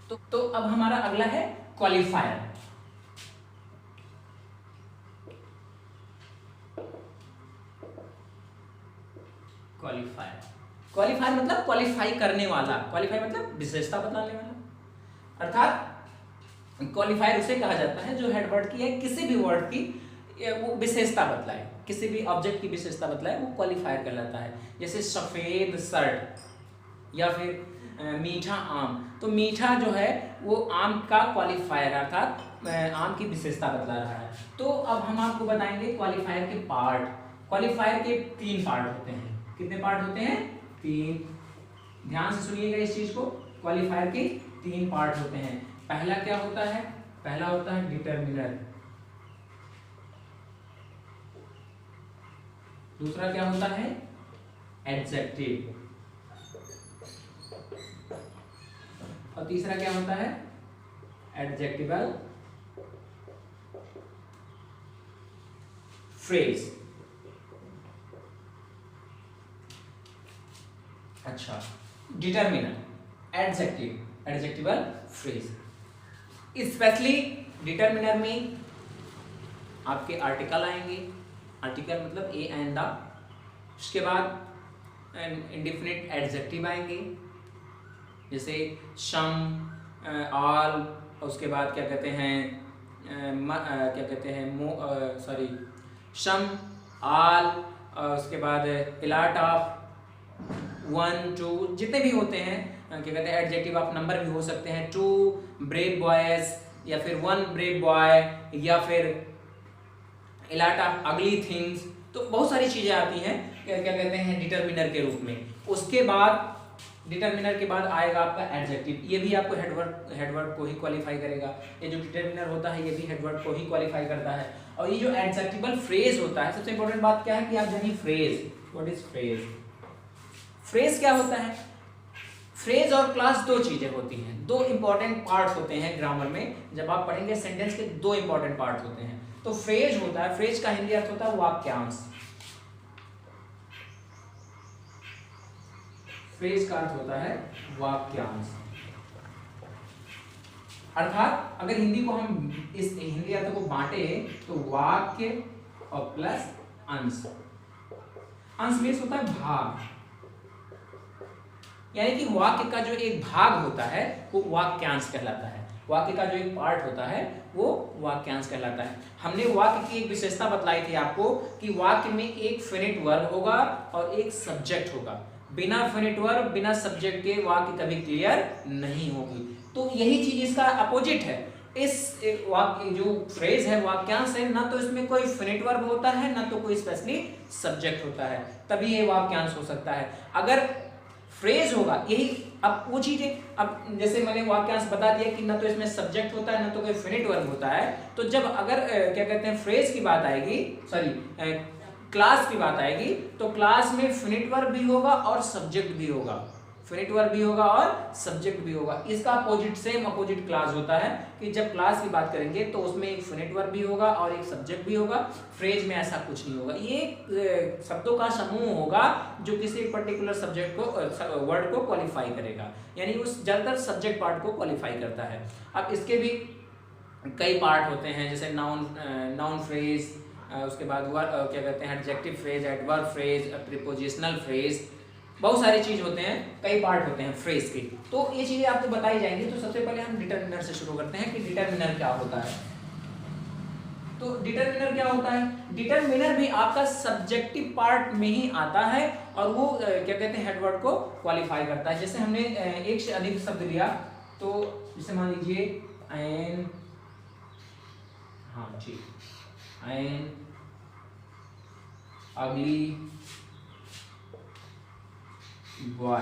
तो अब हमारा अगला है क्वालिफायर। क्वालिफायर मतलब क्वालिफाई करने वाला, क्वालिफाई मतलब विशेषता बताने वाला। अर्थात क्वालिफायर उसे कहा जाता है जो हेडवर्ड की है किसी भी वर्ड की वो विशेषता बतलाए, किसी भी ऑब्जेक्ट की विशेषता बतलाए, वो क्वालिफायर कहलाता है। जैसे सफेद शर्ट या फिर मीठा आम। तो मीठा जो है वो आम का क्वालिफायर अर्थात आम की विशेषता बतला रहा है। तो अब हम आपको बताएंगे क्वालिफायर के पार्ट। क्वालिफायर के 3 पार्ट होते हैं। कितने पार्ट होते हैं? 3। ध्यान से सुनिएगा इस चीज को। क्वालिफायर के 3 पार्ट होते हैं। पहला क्या होता है? पहला होता है डिटरमिनर। दूसरा क्या होता है? एडजेक्टिव। और तीसरा क्या होता है? Adjectival phrase. अच्छा, determiner, adjective, adjectival phrase. Specially determiner में आपके आर्टिकल आएंगे। आर्टिकल मतलब ए एंड द। उसके बाद इंडिफिनिट एडजेक्टिव आएंगे, जैसे सम, ऑल। उसके बाद क्या कहते हैं सम, ऑल। उसके बाद इलाट ऑफ, 1, 2, जितने भी होते हैं क्या कहते हैं एडजेक्टिव ऑफ नंबर भी हो सकते हैं। 2 ब्रेव बॉयज, या फिर 1 ब्रेव बॉय, या फिर इलाट ऑफ अगली थिंग्स। तो बहुत सारी चीजें आती हैं क्या कहते हैं डिटरमिनर के रूप में। उसके बाद डिटरमिनर के बाद आएगा आपका एडजेक्टिव। ये भी आपको हेडवर्ड को ही क्वालिफाई करेगा। ये जो डिटरमिनर होता है ये भी हेडवर्ड को ही क्वालिफाई करता है। और ये जो एडजेक्टिवल फ्रेज होता है, सबसे इंपॉर्टेंट बात क्या है कि आप जानिए phrase. What is phrase? Phrase क्या होता है? फ्रेज और क्लास 2 चीजें होती हैं। 2 इंपॉर्टेंट पार्ट होते हैं ग्रामर में। जब आप पढ़ेंगे सेंटेंस के 2 इंपॉर्टेंट पार्ट होते हैं। तो फ्रेज होता है, फ्रेज का हिंदी अर्थ होता है वाक्यांश। फ्रेज का अर्थ होता है वाक्यांश। अर्थात अगर हिंदी को हम इस हिंदी अर्थ को बांटे तो वाक्य और प्लस अंश। अंश मीन्स होता है भाग, यानी कि वाक्य का जो एक भाग होता है वो वाक्यांश कहलाता है। वाक्य का जो एक पार्ट होता है वो वाक्यांश कहलाता है। हमने वाक्य की एक विशेषता बतलाई थी आपको कि वाक्य में एक फिनिट वर्ब होगा और एक सब्जेक्ट होगा। बिना फिनिट वर्ब बिना सब्जेक्ट के वाक्य कभी क्लियर नहीं होगी। तो यही चीज इसका अपोजिट है। इस वाक्य जो फ्रेज है, वाक्यांश है, ना तो इसमें कोई फिनिट वर्ब होता है ना तो कोई स्पेशली सब्जेक्ट होता है, तभी ये वाक्यांश हो सकता है। अगर फ्रेज होगा यही, अब वो चीजें, अब जैसे मैंने वाक्यांश बता दिया कि ना तो इसमें सब्जेक्ट होता है ना तो कोई फिनिट वर्ब होता है, तो जब अगर क्या कहते हैं फ्रेज की बात आएगी, सॉरी क्लास की बात आएगी, तो क्लास में फिनिट वर्ब भी होगा और सब्जेक्ट भी होगा, फिनिट वर्ब भी होगा और सब्जेक्ट भी होगा। इसका अपोजिट, सेम अपोजिट क्लास होता है कि जब क्लास की बात करेंगे तो उसमें एक फिनिट वर्ब भी होगा और एक सब्जेक्ट भी होगा। फ्रेज में ऐसा कुछ नहीं होगा, ये शब्दों का समूह होगा जो किसी एक पर्टिकुलर सब्जेक्ट को, वर्ड को क्वालिफाई करेगा, यानी उस ज्यादातर सब्जेक्ट पार्ट को क्वालिफाई करता है। अब इसके भी कई पार्ट होते हैं, जैसे नाउन फ्रेज, उसके बाद क्या कहते हैं adjective phrase, adverb phrase, prepositional phrase, बहुत सारी चीज होते हैं, कई पार्ट होते हैं फ्रेज के। तो ये चीजें आपको बताई जाएंगी। तो सबसे पहले हम डिटरमिनर से शुरू करते हैं कि डिटरमिनर क्या होता है। तो डिटरमिनर क्या होता है? डिटरमिनर भी आपका सब्जेक्टिव पार्ट में ही आता है और वो क्या कहते हैं हेडवर्ड को क्वालिफाई करता है। जैसे हमने एक से अधिक शब्द लिया, तो जैसे मान लीजिए एन, हाँ ठीक, एन, अगली, बॉय,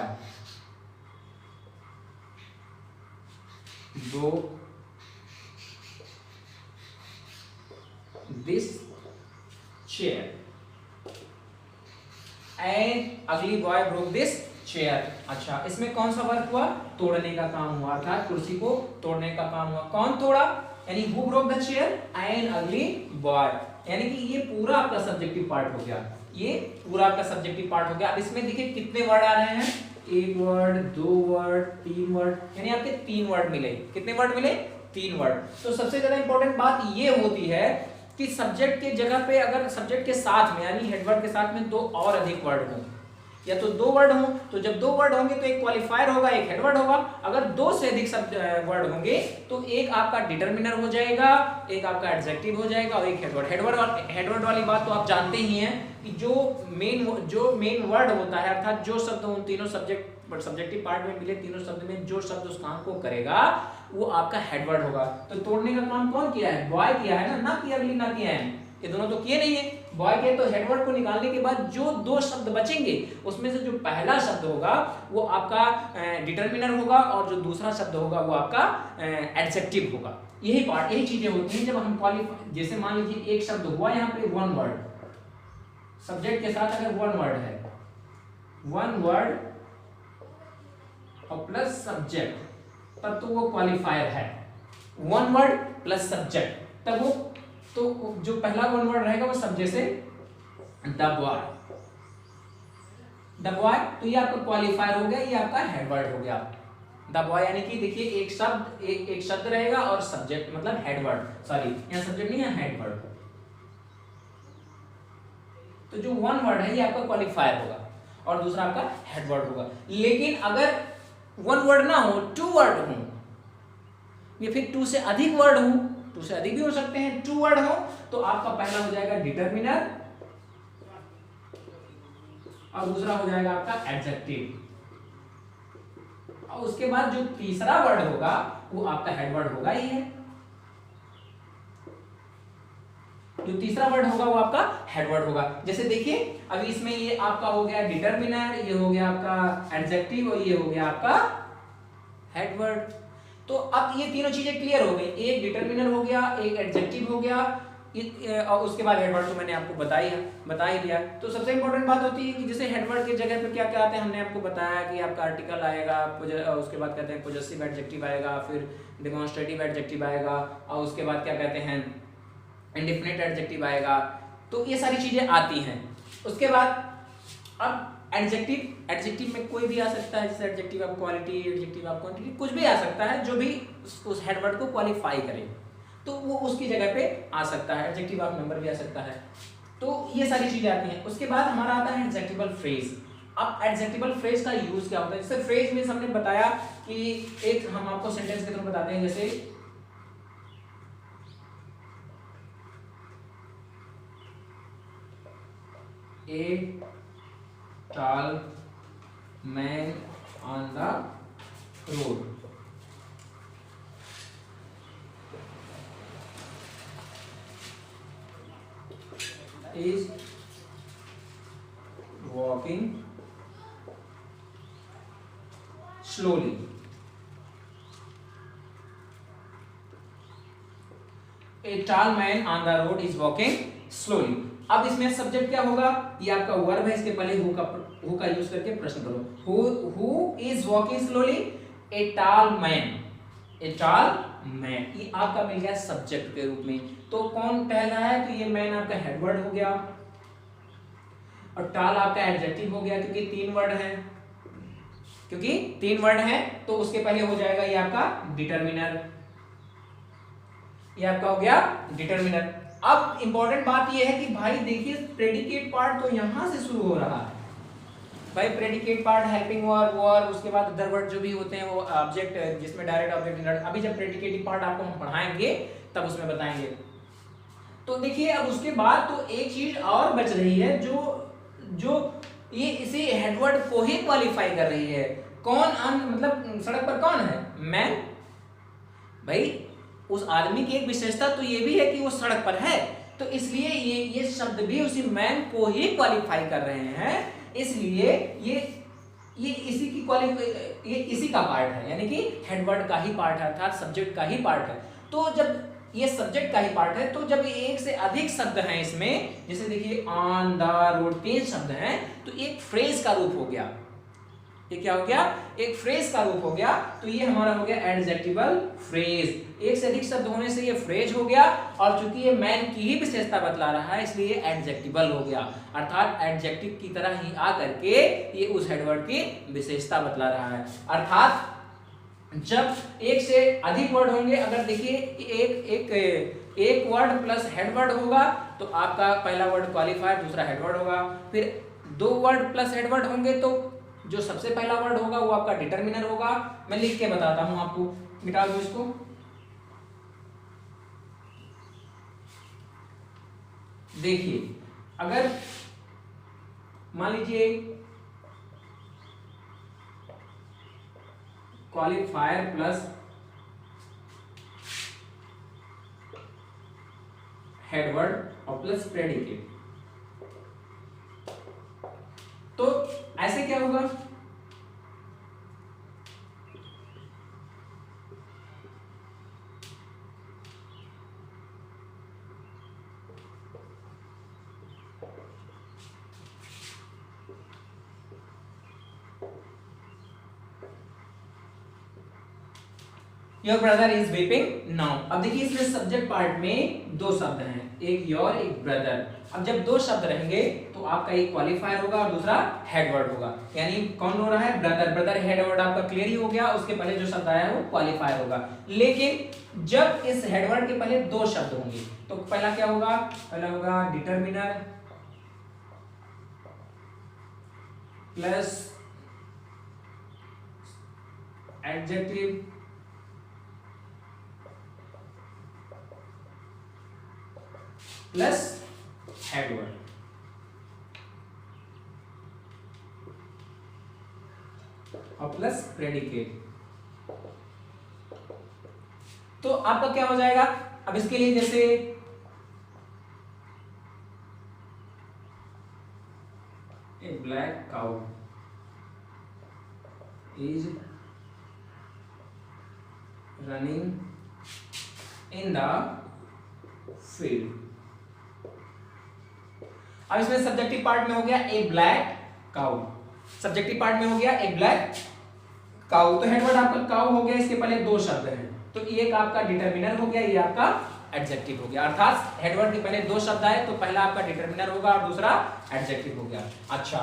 दो, दिस चेयर, एंड अगली बॉय ब्रोक दिस चेयर। अच्छा, इसमें कौन सा वर्क हुआ? तोड़ने का काम हुआ, अर्थात कुर्सी को तोड़ने का काम हुआ। कौन तोड़ा? यानी who broke the chair? And अगली बॉय। यानी कि ये पूरा आपका सब्जेक्टिव पार्ट हो गया, ये पूरा आपका सब्जेक्टिव पार्ट हो गया। अब इसमें देखिए कितने वर्ड आ रहे हैं, एक वर्ड, दो वर्ड, तीन वर्ड, यानी आपके 3 वर्ड मिले। कितने वर्ड मिले? 3 वर्ड। तो सबसे ज्यादा इंपॉर्टेंट बात ये होती है कि सब्जेक्ट के जगह पे अगर सब्जेक्ट के साथ में यानी हेडवर्ड के साथ में 2 और अधिक वर्ड हो, या तो 2 वर्ड हो, तो जब 2 वर्ड होंगे तो एक क्वालिफायर होगा, एक हेडवर्ड होगा। अगर 2 से अधिक वर्ड होंगे तो एक आपका डिटरमिनर हो जाएगा, एक आपका एडजेक्टिव हो जाएगा और एक हेडवर्ड। हेडवर्ड वाली बात तो आप जानते ही हैं कि जो मेन वर्ड होता है, अर्थात जो शब्द उन तीनों सब्जेक्टिव पार्ट में मिले, तीनों शब्द में जो शब्द उस काम को करेगा वो आपका हेडवर्ड होगा। तो तोड़ने का काम कौन किया है? बॉय किया है ना कि अगली, ना किया है, ये दोनों तो किए नहीं है। बॉय के तो हेडवर्ड को निकालने के बाद जो 2 शब्द बचेंगे उसमें से जो पहला शब्द होगा वो आपका डिटरमिनर होगा और जो दूसरा शब्द होगा वो आपका एडजेक्टिव होगा। यही चीजें होती हैं जब हम क्वालिफाई। जैसे मान लीजिए एक शब्द हुआ यहाँ पे 1 वर्ड, सब्जेक्ट के साथ अगर 1 वर्ड है, 1 वर्ड और प्लस सब्जेक्ट, तब तो वो क्वालिफायर है। 1 वर्ड प्लस सब्जेक्ट, तब वो, तो जो पहला 1 वर्ड रहेगा वो सब, जैसे द बॉय, तो ये आपका क्वालिफायर हो गया, ये आपका हेडवर्ड हो गया द बॉय। यानी कि देखिए एक शब्द रहेगा और सब्जेक्ट मतलब हेडवर्ड, सॉरी यहाँ सब्जेक्ट नहीं है, हेडवर्ड। तो जो 1 वर्ड है ये आपका क्वालिफायर होगा और दूसरा आपका हेडवर्ड होगा। लेकिन अगर 1 वर्ड ना हो, 2 वर्ड हो या फिर 2 से अधिक वर्ड हो, 2 से अधिक भी हो सकते हैं, 2 वर्ड हो, तो आपका पहला हो जाएगा डिटरमिनर और दूसरा हो जाएगा आपका एडजेक्टिव, और उसके बाद जो तीसरा वर्ड होगा वो आपका हेडवर्ड होगा ही है। जो तीसरा वर्ड होगा वो आपका हेडवर्ड होगा। जैसे देखिए अभी इसमें ये आपका हो गया डिटरमिनर, ये हो गया आपका एडजेक्टिव और ये हो गया आपका हेडवर्ड। तो अब ये तीनों चीजें क्लियर हो गई, एक डिटरमिनर हो गया, एक एडजेक्टिव हो गया, और उसके बाद हेडवर्ड तो मैंने आपको बता ही दिया। तो सबसे इंपॉर्टेंट बात होती है कि जैसे हेडवर्ड की जगह पे क्या क्या आते हैं, हमने आपको बताया कि आपका आर्टिकल आएगा, उसके बाद कहते हैं पॉजेसिव एडजेक्टिव आएगा, फिर डेमोंस्ट्रेटिव एडजेक्टिव आएगा, और उसके बाद क्या कहते हैं इंडेफिनिट एडजेक्टिव आएगा। तो ये सारी चीजें आती हैं। उसके बाद अब एडजेक्टिव में कोई भी आ सकता है, जैसे adjective of quality, adjective of quantity, कुछ भी आ सकता है जो भी उस हेडवर्ड को क्वालिफाई करे, तो वो उसकी जगह पे आ सकता है। एडजेक्टिव ऑफ नंबर भी आ सकता है। तो ये सारी चीजें आती हैं। उसके बाद हमारा आता है एडजेक्टिवल फ्रेज। अब एडजेक्टिवल फ्रेज का यूज क्या होता है? जैसे फ्रेज में हमने बताया कि एक हम आपको सेंटेंस के थ्रू बताते हैं, जैसे A tall man on the road, is walking slowly. A tall man on the road is walking slowly. अब इसमें सब्जेक्ट क्या होगा, ये आपका वर्ब है, इसके पहले हु का यूज करके प्रश्न करो। Who is walking slowly, a tall man, a tall man, ये आपका मिल गया सब्जेक्ट के रूप में। तो कौन टहल रहा है, तो ये मैन आपका हेडवर्ड हो गया, और टॉल आपका एडजेक्टिव हो गया, क्योंकि तीन वर्ड है तो उसके पहले हो जाएगा ये आपका डिटर्मिनर, ये आपका हो गया डिटर्मिनर। अब इंपॉर्टेंट बात ये है कि भाई देखिए प्रेडिकेट पार्ट तो यहां से शुरू हो रहा है भाई, प्रेडिकेट पार्ट, हेल्पिंग वर्ब, उसके बाद अदर वर्ड जो भी होते हैं वो ऑब्जेक्ट, जिसमें डायरेक्ट ऑब्जेक्ट इनडायरेक्ट, अभी जब प्रेडिकेटिव पार्ट आपको हम पढ़ाएंगे तब उसमें बताएंगे। तो देखिए अब उसके बाद तो एक चीज और बच रही है जो ये इसी हेडवर्ड को ही क्वालिफाई कर रही है। कौन मतलब सड़क पर कौन है, मैन। भाई उस आदमी की एक विशेषता तो ये भी है कि वो सड़क पर है, तो इसलिए ये शब्द भी उसी मैन को ही क्वालिफाई कर रहे हैं, इसलिए ये इसी का पार्ट है, यानी कि हेडवर्ड का ही पार्ट है, अर्थात सब्जेक्ट का ही पार्ट है। तो जब ये सब्जेक्ट का ही पार्ट है, तो जब एक से अधिक शब्द हैं इसमें, जैसे देखिए ऑन द रोड 3 शब्द हैं, तो एक फ्रेज का रूप हो गया। ये क्या हो गया, एक फ्रेज का रूप हो गया, तो ये हमारा हो गया एडजेक्टिवल फ्रेज। एक से अधिक शब्द होने से ये फ्रेज हो गया, और चूंकि ये मैन की ही विशेषता बतला रहा है इसलिए ये एडजेक्टिवल हो गया, अर्थात एडजेक्टिव की तरह ही आकर के ये उस हेडवर्ड की विशेषता बतला रहा है। अर्थात जब एक से अधिक वर्ड होंगे, अगर देखिए एक वर्ड प्लस हेडवर्ड होगा तो आपका पहला वर्ड क्वालिफायर, दूसरा हेडवर्ड होगा। फिर 2 वर्ड प्लस हेडवर्ड होंगे तो जो सबसे पहला वर्ड होगा वो आपका डिटर्मिनर होगा। मैं लिख के बताता हूं आपको, मिटा दो इसको। देखिए अगर मान लीजिए क्वालिफायर प्लस हेडवर्ड और प्लस प्रेडिकेट, तो ऐसे क्या होगा, your brother is weeping now. अब देखिए इसमें सब्जेक्ट पार्ट में 2 शब्द हैं, एक योर एक ब्रदर। अब जब 2 शब्द रहेंगे तो आपका एक क्वालिफायर होगा और दूसरा हेडवर्ड होगा, यानी कौन हो रहा है, ब्रदर। ब्रदर हेडवर्ड आपका क्लियर ही हो गया, उसके पहले जो शब्द आया है वो क्वालिफायर होगा। लेकिन जब इस हेडवर्ड के पहले 2 शब्द होंगे तो पहला क्या होगा, पहला होगा determiner plus adjective plus headword. और प्लस प्रेडिकेट। तो आपका क्या हो जाएगा, अब इसके लिए जैसे a black cow is running in the field. अब इसमें सब्जेक्टिव पार्ट में हो गया a black cow, subjective part में हो गया ए ब्लैक काउ, तो हेडवर्ड आपका काउ हो गया, इसके पहले 2 शब्द हैं, तो एक आपका डिटर्मिनर हो गया, ये आपका एडजेक्टिव हो गया। अर्थात हेडवर्ड के पहले 2 शब्द आए तो पहला आपका डिटर्मिनर होगा और दूसरा एडजेक्टिव हो गया। अच्छा,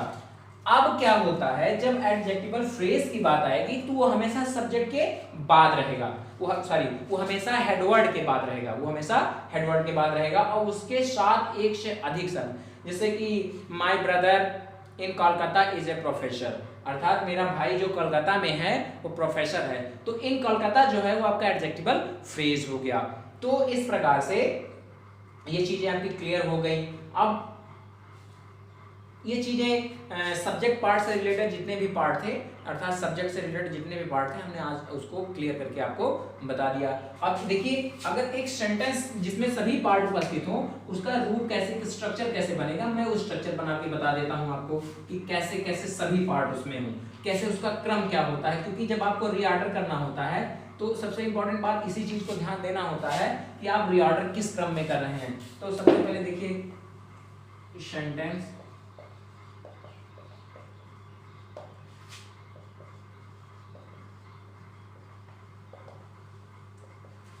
अब क्या होता है, जब एडजेक्टिवल फ्रेज की बात आएगी तो वो हमेशा सब्जेक्ट के बाद रहेगा, वो हमेशा हेडवर्ड के बाद रहेगा, वो हमेशा हेडवर्ड के बाद रहेगा, और उसके साथ एक से अधिक शब्द, जैसे कि my brother in Kolkata is a professor, अर्थात मेरा भाई जो कोलकाता में है वो प्रोफेसर है, तो इन कोलकाता जो है वो आपका एडजेक्टिवल फ्रेज हो गया। तो इस प्रकार से ये चीजें आपकी क्लियर हो गई। अब ये चीजें सब्जेक्ट पार्ट से रिलेटेड जितने भी पार्ट थे, अर्थात सब्जेक्ट से रिलेटेड जितने भी पार्ट थे, हमने आज उसको क्लियर करके आपको बता दिया। अब देखिए, अगर एक सेंटेंस जिसमें सभी पार्ट उपस्थित हो, उसका रूप कैसे, स्ट्रक्चर कैसे बनेगा, मैं वो स्ट्रक्चर बना के बता देता हूं आपको कि कैसे कैसे सभी पार्ट उसमें हो, कैसे उसका क्रम क्या होता है। क्योंकि जब आपको रीऑर्डर करना होता है तो सबसे इंपॉर्टेंट बात इसी चीज को ध्यान देना होता है कि आप रीऑर्डर किस क्रम में कर रहे हैं। तो सबसे पहले देखिए sentence,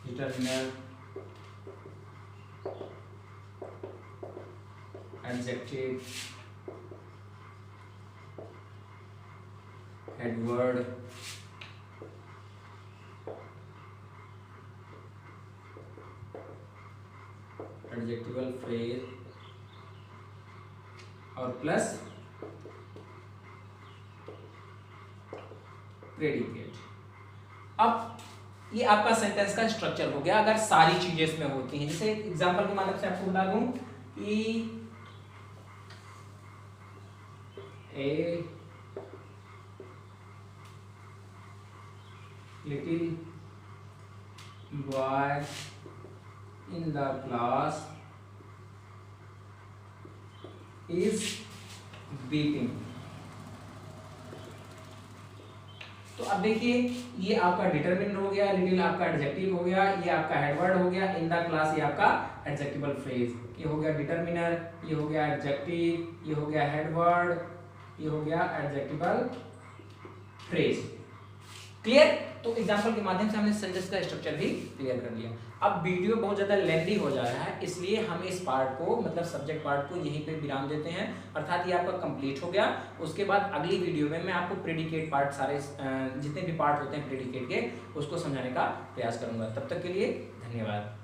determiner, adjective, headword, adjectival phrase और प्लस प्रेडिकेट। अब ये आपका सेंटेंस का स्ट्रक्चर हो गया अगर सारी चीजें इसमें होती हैं। जैसे एग्जांपल के माध्यम से आपको बता दूं कि a little boy in the class is beating। तो अब देखिए, ये आपका डिटरमिनर हो गया, लिटिल आपका एडजेक्टिव हो गया, ये आपका हेडवर्ड हो गया, इन द क्लास ये आपका एडजेक्टिवल फ्रेज। ये हो गया डिटरमिनर, ये हो गया एडजेक्टिव, ये हो गया हेडवर्ड, ये हो गया एडजेक्टिवल फ्रेज। क्लियर? तो एग्जांपल के माध्यम से हमने सेंटेंस का स्ट्रक्चर भी क्लियर कर लिया। अब वीडियो बहुत ज़्यादा लेंथी हो जा रहा है, इसलिए हम इस पार्ट को, मतलब सब्जेक्ट पार्ट को यहीं पे विराम देते हैं, अर्थात ये आपका कंप्लीट हो गया। उसके बाद अगली वीडियो में मैं आपको प्रेडिकेट पार्ट, सारे जितने भी पार्ट होते हैं प्रेडिकेट के, उसको समझाने का प्रयास करूंगा। तब तक के लिए धन्यवाद।